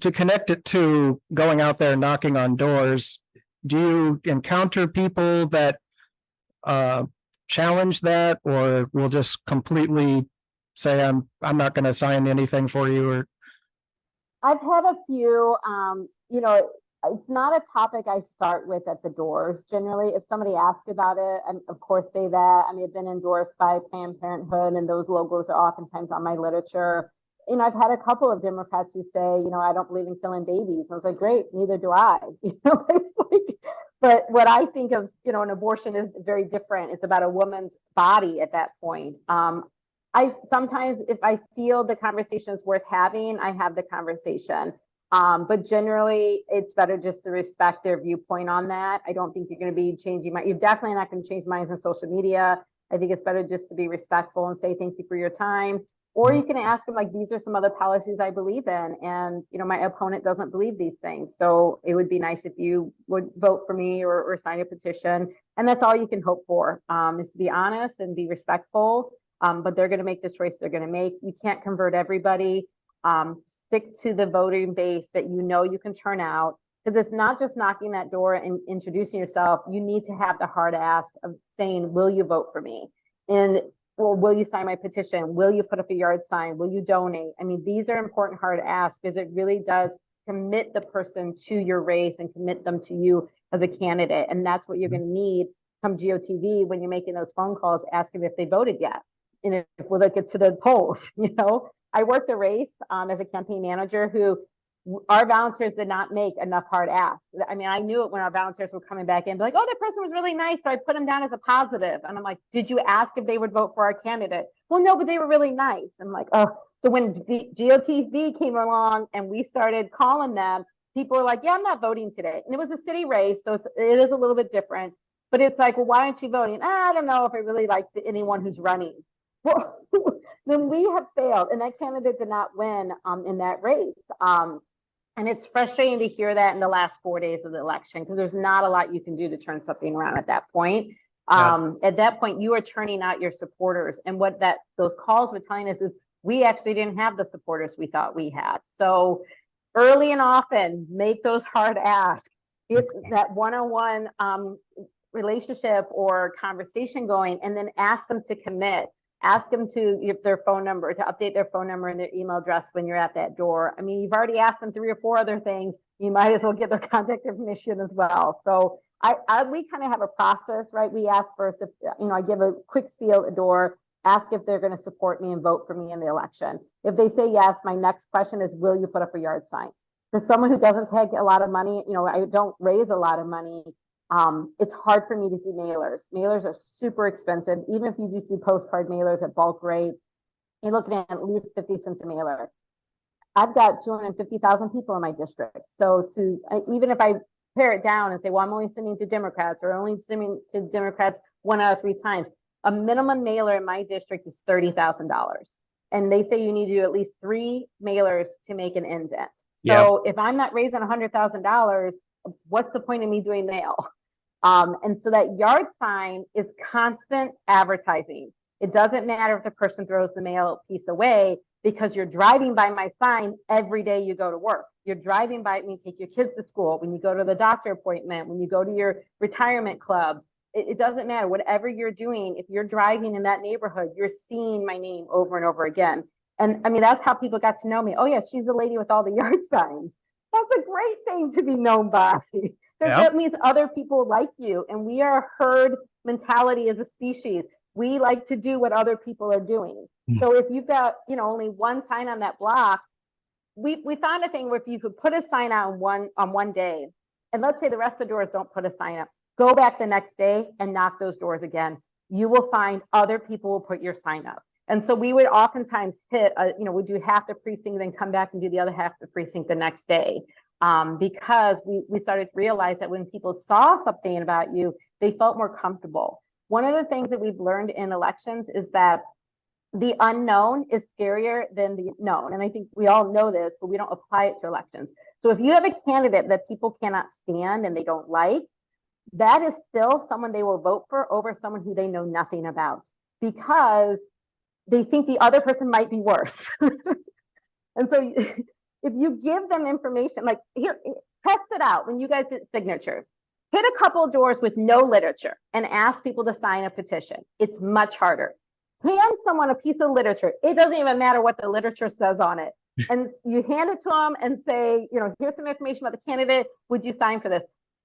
to connect it to going out there knocking on doors, do you encounter people that challenge that, or will just completely say, I'm not going to sign anything for you? Or I've had a few, it's not a topic I start with at the doors. Generally, if somebody asks about it, I of course say that. I mean, I've been endorsed by Planned Parenthood, and those logos are oftentimes on my literature. I've had a couple of Democrats who say, I don't believe in killing babies. I was like, great, neither do I. It's like, but what I think of, an abortion is very different. It's about a woman's body at that point. I sometimes, if I feel the conversation is worth having, I have the conversation. But generally, it's better just to respect their viewpoint on that. I don't think you're going to be changing you're definitely not going to change minds on social media. I think it's better just to be respectful and say thank you for your time. Or you can ask them, like, these are some other policies I believe in, and my opponent doesn't believe these things. So it would be nice if you would vote for me or sign a petition. And that's all you can hope for, is to be honest and be respectful. But they're going to make the choice they're going to make. You can't convert everybody. Stick to the voting base that you can turn out, because it's not just knocking that door and introducing yourself. You need to have the hard ask of saying, will you vote for me? And well, will you sign my petition? Will you put up a yard sign? Will you donate? I mean, these are important hard asks, because it really does commit the person to your race and commit them to you as a candidate. And that's what you're going to need come GOTV when you're making those phone calls, asking if they voted yet. And if we'll get to the polls, I worked a race as a campaign manager who our volunteers did not make enough hard asks. I mean, I knew it when our volunteers were coming back in, like, oh, that person was really nice, so I put them down as a positive. And I'm like, did you ask if they would vote for our candidate? Well, no, but they were really nice. I'm like, oh. So when GOTV came along and we started calling them, people were like, yeah, I'm not voting today. And it was a city race, so it is a little bit different. But it's like, well, why aren't you voting? I don't know if I really like anyone who's running. Well, then we have failed, and that candidate did not win in that race. And it's frustrating to hear that in the last 4 days of the election, because there's not a lot you can do to turn something around at that point. At that point, you are turning out your supporters, and what those calls were telling us is we actually didn't have the supporters we thought we had. So early and often, make those hard asks. Get that one-on-one relationship or conversation going, and then ask them to commit. Ask them to give their phone number, to update their phone number and their email address when you're at that door. I mean, you've already asked them 3 or 4 other things. You might as well get their contact information as well. So we kind of have a process, right? We ask first if, I give a quick spiel at the door, ask if they're going to support me and vote for me in the election. If they say yes, my next question is, will you put up a yard sign? For someone who doesn't take a lot of money, I don't raise a lot of money. It's hard for me to do mailers. Mailers are super expensive. Even if you just do postcard mailers at bulk rate, you're looking at least 50 cents a mailer. I've got 250,000 people in my district. So even if I pare it down and say, well, I'm only sending to Democrats, or only sending to Democrats 1 out of 3 times, a minimum mailer in my district is $30,000. And they say you need to do at least 3 mailers to make an indent. So if I'm not raising $100,000, what's the point of me doing mail? And so that yard sign is constant advertising. It doesn't matter if the person throws the mail piece away, because you're driving by my sign every day you go to work. You're driving by it when you take your kids to school, when you go to the doctor appointment, when you go to your retirement clubs. It doesn't matter. Whatever you're doing, if you're driving in that neighborhood, you're seeing my name over and over again. And I mean, that's how people got to know me. Oh yeah, she's the lady with all the yard signs. That's a great thing to be known by. That means other people like you. And we are a herd mentality as a species. We like to do what other people are doing. So if you've got, only one sign on that block, we found a thing where if you could put a sign out on one day, and let's say the rest of the doors don't put a sign up, go back the next day and knock those doors again. You will find other people will put your sign up. And so we would oftentimes hit, we do half the precinct, then come back and do the other half of the precinct the next day. Because we started to realize that when people saw something about you, they felt more comfortable. One of the things that we've learned in elections is that the unknown is scarier than the known. And I think we all know this, but we don't apply it to elections. So if you have a candidate that people cannot stand and they don't like, that is still someone they will vote for over someone who they know nothing about, because they think the other person might be worse. And so if you give them information, like here, test it out when you guys did signatures. Hit a couple of doors with no literature and ask people to sign a petition. It's much harder. Hand someone a piece of literature. It doesn't even matter what the literature says on it. And you hand it to them and say, you know, here's some information about the candidate. Would you sign for this?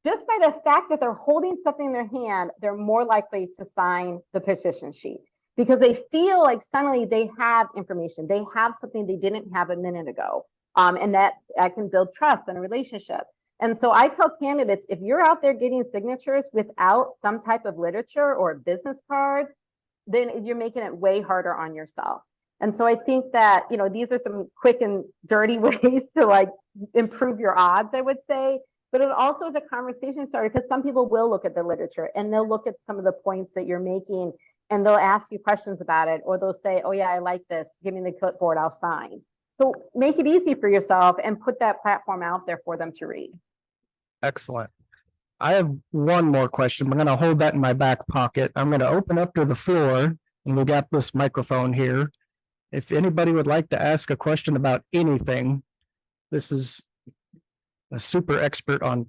Just by the fact that they're holding something in their hand, they're more likely to sign the petition sheet because they feel like suddenly they have information. They have something they didn't have a minute ago. And that can build trust and a relationship. And so I tell candidates, if you're out there getting signatures without some type of literature or a business card, then you're making it way harder on yourself. And so I think that, you know, these are some quick and dirty ways to like improve your odds, I would say. But it also is a conversation starter because some people will look at the literature and they'll look at some of the points that you're making and they'll ask you questions about it, or they'll say, oh yeah, I like this. Give me the clipboard, I'll sign. So make it easy for yourself and put that platform out there for them to read. Excellent. I have one more question. I'm going to hold that in my back pocket. I'm going to open up to the floor and we got this microphone here. If anybody would like to ask a question about anything, this is a super expert on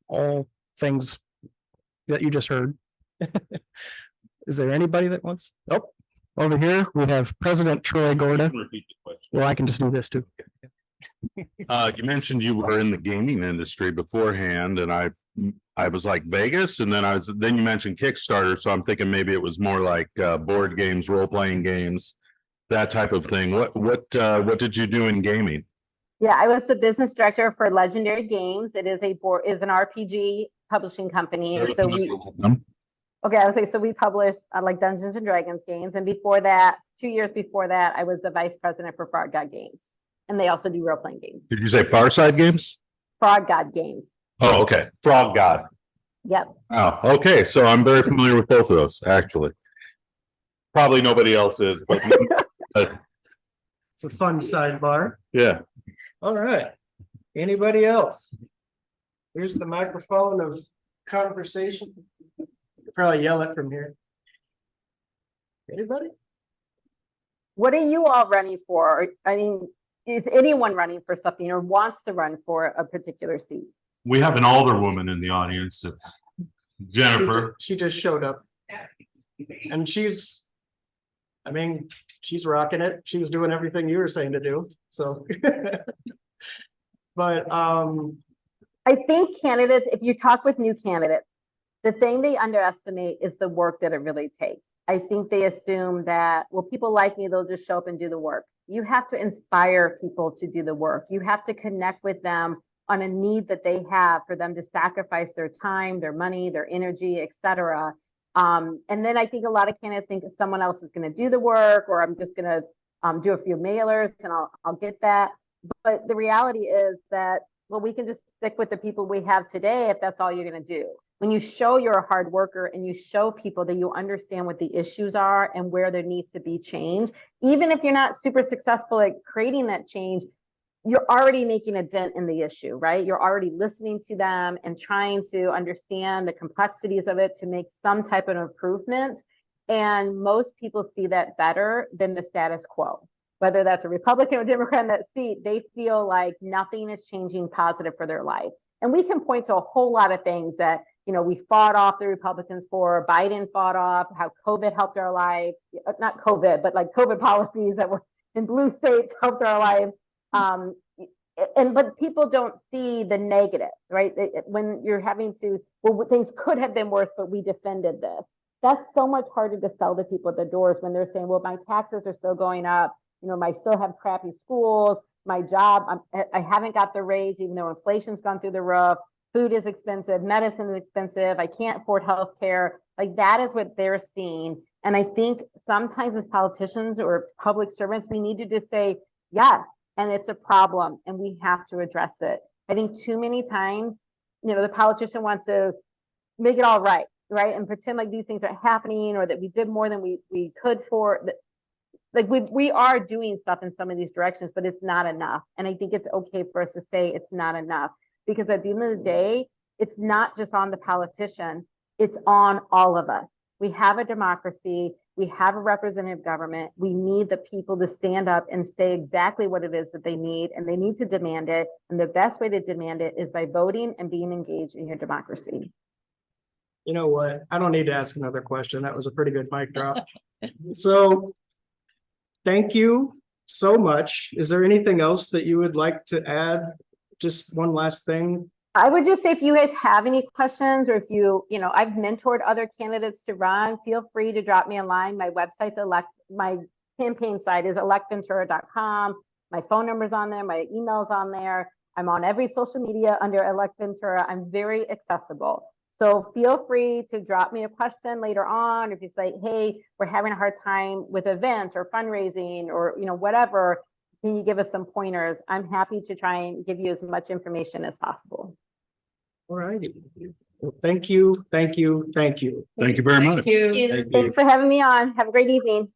all things that you just heard. Is there anybody that wants? Oh, over here we have President Troy Gorda. Repeat the question. Well, I can just do this too. You mentioned you were in the gaming industry beforehand, and I was like Vegas, and then you mentioned Kickstarter, so I'm thinking maybe it was more like board games, role-playing games, that type of thing. What did you do in gaming? Yeah, I was the business director for Legendary Games. It is an RPG publishing company. And so I would say, so we published like Dungeons and Dragons games. And before that, 2 years before that, I was the vice president for Frog God Games. And they also do role-playing games. Did you say Farside Games? Frog God Games. Oh, okay. Frog God. Yep. Oh, okay. So I'm very familiar with both of those, actually. Probably nobody else is, but It's a fun sidebar. yeah. All right. Anybody else? Here's the microphone of conversation. Probably yell it from here. Anybody? What are you all running for? I mean, is anyone running for something or wants to run for a particular seat? We have an older woman in the audience, Jennifer. She just showed up. And she's rocking it. She was doing everything you were saying to do. So but I think candidates, if you talk with new candidates, the thing they underestimate is the work that it really takes. I think they assume that, well, people like me, they'll just show up and do the work. You have to inspire people to do the work. You have to connect with them on a need that they have for them to sacrifice their time, their money, their energy, etc. And then I think a lot of candidates think someone else is going to do the work, or I'm just going to do a few mailers and I'll get that. But the reality is that, well, we can just stick with the people we have today if that's all you're going to do. When you show you're a hard worker and you show people that you understand what the issues are and where there needs to be change, even if you're not super successful at creating that change, you're already making a dent in the issue, right? You're already listening to them and trying to understand the complexities of it to make some type of improvement. And most people see that better than the status quo. Whether that's a Republican or Democrat in that seat, they feel like nothing is changing positive for their life. And we can point to a whole lot of things that, you know, we fought off the Republicans for, Biden fought off, how COVID helped our lives, not COVID, but like COVID policies that were in blue states helped our lives. But people don't see the negative, right? When you're having to, well, things could have been worse, but we defended this. That's so much harder to sell to people at the doors when they're saying, well, my taxes are still going up. You know, I still have crappy schools, my job, I haven't got the raise, even though inflation's gone through the roof. Food is expensive, medicine is expensive, I can't afford health care. Like that is what they're seeing. And I think sometimes as politicians or public servants, we need to just say, yes, and it's a problem and we have to address it. I think too many times, you know, the politician wants to make it all right, and pretend like these things are happening or that we did more than we could for. Like we are doing stuff in some of these directions, but it's not enough. And I think it's okay for us to say it's not enough. Because at the end of the day, it's not just on the politician, it's on all of us. We have a democracy. We have a representative government. We need the people to stand up and say exactly what it is that they need, and they need to demand it. And the best way to demand it is by voting and being engaged in your democracy. You know what? I don't need to ask another question. That was a pretty good mic drop. So thank you so much. Is there anything else that you would like to add? Just one last thing. I would just say if you guys have any questions, or if I've mentored other candidates to run, feel free to drop me a line. My website's my campaign site is electventura.com. My phone number's on there, my email's on there. I'm on every social media under Elect Ventura. I'm very accessible. So feel free to drop me a question later on. If you say, hey, we're having a hard time with events or fundraising or whatever, can you give us some pointers? I'm happy to try and give you as much information as possible. All righty. Well, thank you. Thank you. Thank you. Thank you very much. Thank you. Thank you. Thanks for having me on. Have a great evening.